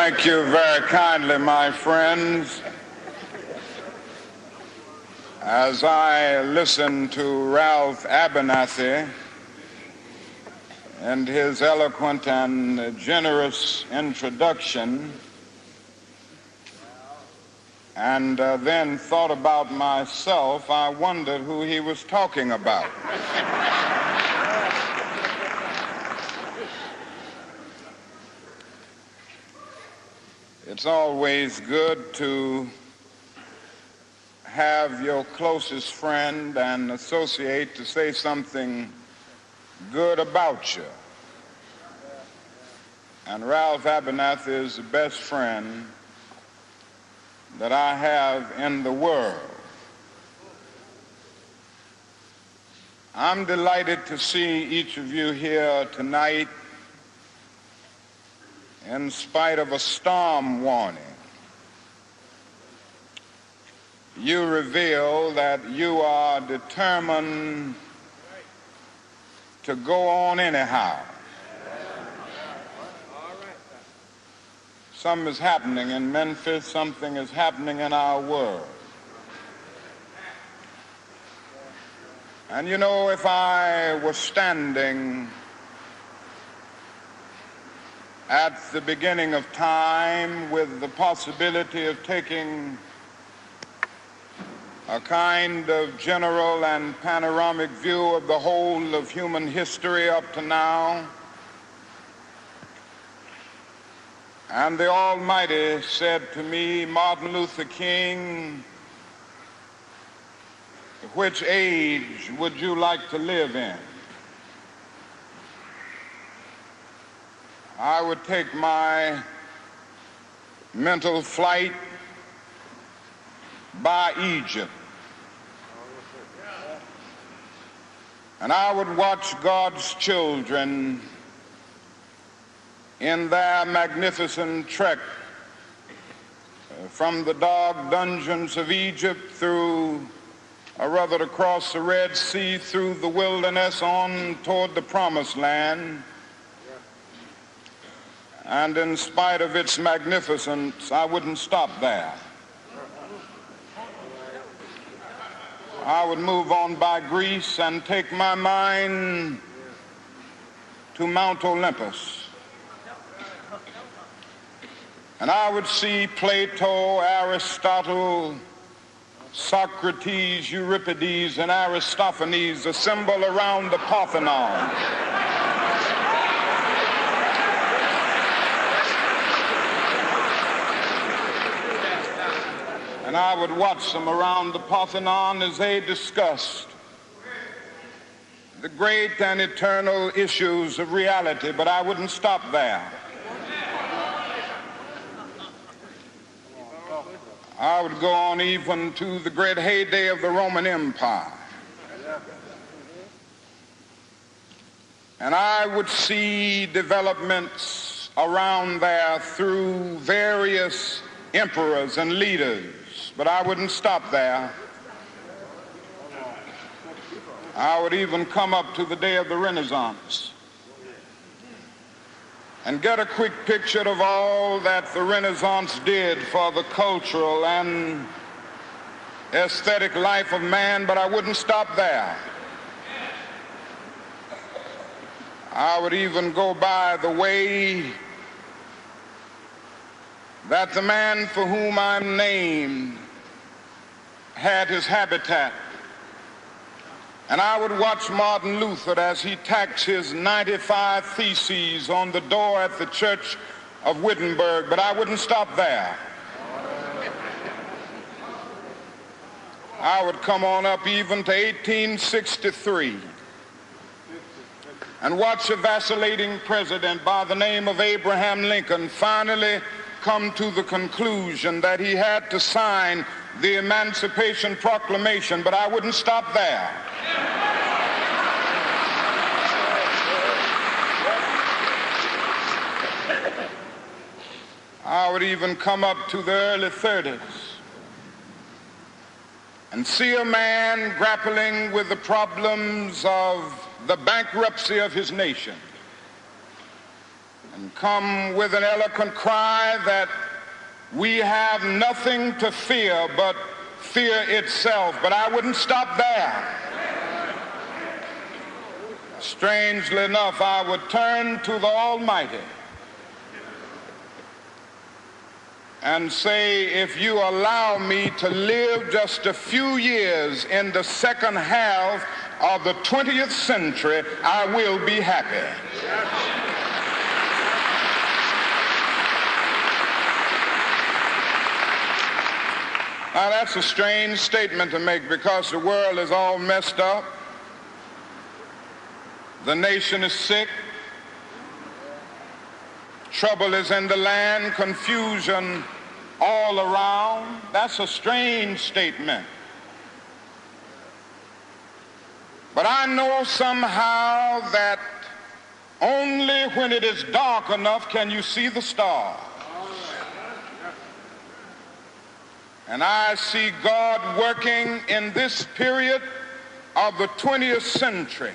Thank you very kindly, my friends. As I listen to Ralph Abernathy and his eloquent and generous introduction, and then thought about myself, I wondered who he was talking about. It's always good to have your closest friend and associate to say something good about you. And Ralph Abernathy is the best friend that I have in the world. I'm delighted to see each of you here tonight in spite of a storm warning. You reveal that you are determined to go on anyhow. Something is happening in Memphis, something is happening in our world. And you know, if I was standing at the beginning of time with the possibility of taking a kind of general and panoramic view of the whole of human history up to now, and the Almighty said to me, Martin Luther King, which age would you like to live in? I would take my mental flight by Egypt. And I would watch God's children in their magnificent trek from the dark dungeons of Egypt through, or rather across the Red Sea, through the wilderness on toward the Promised Land. And in spite of its magnificence, I wouldn't stop there. I would move on by Greece and take my mind to Mount Olympus. And I would see Plato, Aristotle, Socrates, Euripides, and Aristophanes assemble around the Parthenon. And I would watch them around the Parthenon as they discussed the great and eternal issues of reality, but I wouldn't stop there. I would go on even to the great heyday of the Roman Empire. And I would see developments around there through various emperors and leaders. But I wouldn't stop there. I would even come up to the day of the Renaissance and get a quick picture of all that the Renaissance did for the cultural and aesthetic life of man, but I wouldn't stop there. I would even go by the way that the man for whom I'm named had his habitat. And I would watch Martin Luther as he tacks his 95 Theses on the door at the Church of Wittenberg, but I wouldn't stop there. I would come on up even to 1863 and watch a vacillating president by the name of Abraham Lincoln finally come to the conclusion that he had to sign the Emancipation Proclamation, but I wouldn't stop there. I would even come up to the early 30s and see a man grappling with the problems of the bankruptcy of his nation. and come with an eloquent cry that we have nothing to fear but fear itself. But I wouldn't stop there. Strangely enough, I would turn to the Almighty and say, if you allow me to live just a few years in the second half of the 20th century, I will be happy. Now, that's a strange statement to make because the world is all messed up. The nation is sick. Trouble is in the land, confusion all around. That's a strange statement. But I know somehow that only when it is dark enough can you see the stars. And I see God working in this period of the 20th century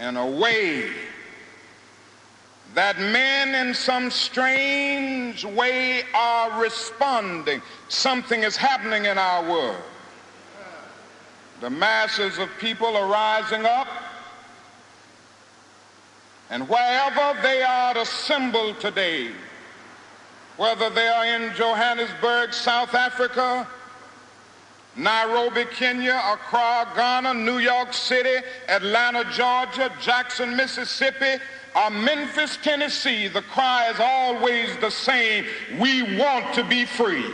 in a way that men in some strange way are responding. Something is happening in our world. The masses of people are rising up, and wherever they are assembled today, whether they are in Johannesburg, South Africa, Nairobi, Kenya, Accra, Ghana, New York City, Atlanta, Georgia, Jackson, Mississippi, or Memphis, Tennessee, the cry is always the same: we want to be free.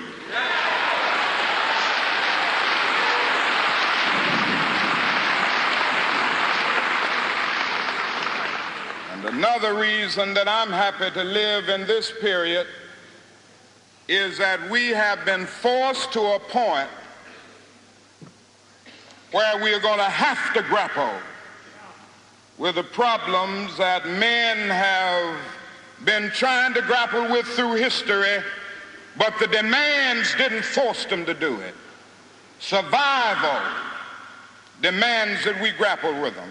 And another reason that I'm happy to live in this period is that we have been forced to a point where we are going to have to grapple with the problems that men have been trying to grapple with through history, but the demands didn't force them to do it. Survival demands that we grapple with them.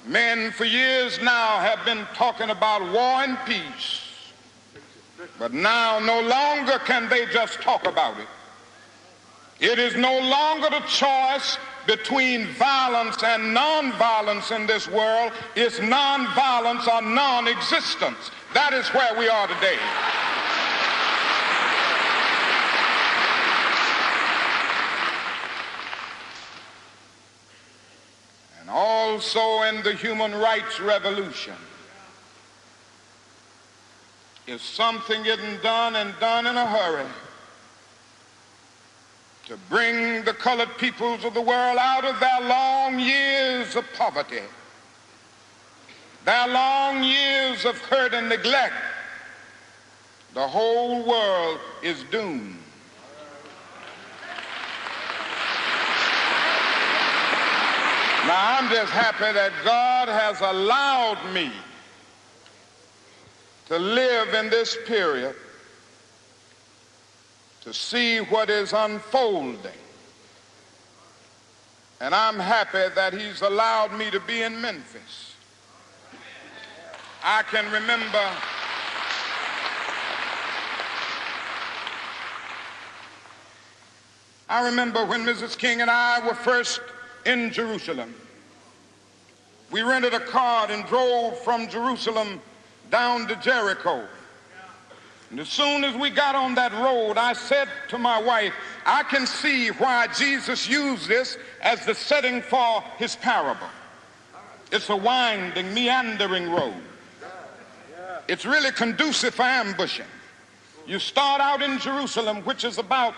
Men for years now have been talking about war and peace, but now no longer can they just talk about it. It is no longer the choice between violence and nonviolence in this world. It's nonviolence or non-existence. That is where we are today. And also in the human rights revolution, if something isn't done and done in a hurry to bring the colored peoples of the world out of their long years of poverty, their long years of hurt and neglect, the whole world is doomed. Now, I'm just happy that God has allowed me to live in this period to see what is unfolding. And I'm happy that he's allowed me to be in Memphis. I can remember when Mrs. King and I were first in Jerusalem. We rented a car and drove from Jerusalem down to Jericho. And as soon as we got on that road, I said to my wife, I can see why Jesus used this as the setting for his parable. It's a winding, meandering road. It's really conducive for ambushing. You start out in Jerusalem, which is about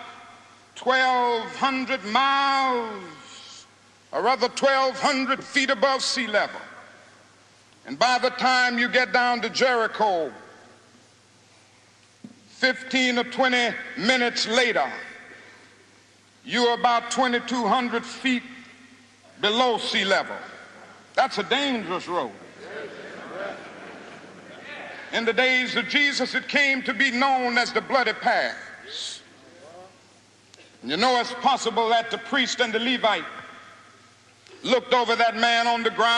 1,200 miles, or rather 1,200 feet above sea level. And by the time you get down to Jericho, 15 or 20 minutes later, you're about 2,200 feet below sea level. That's a dangerous road. In the days of Jesus, it came to be known as the bloody paths. You know, it's possible that the priest and the Levite looked over that man on the ground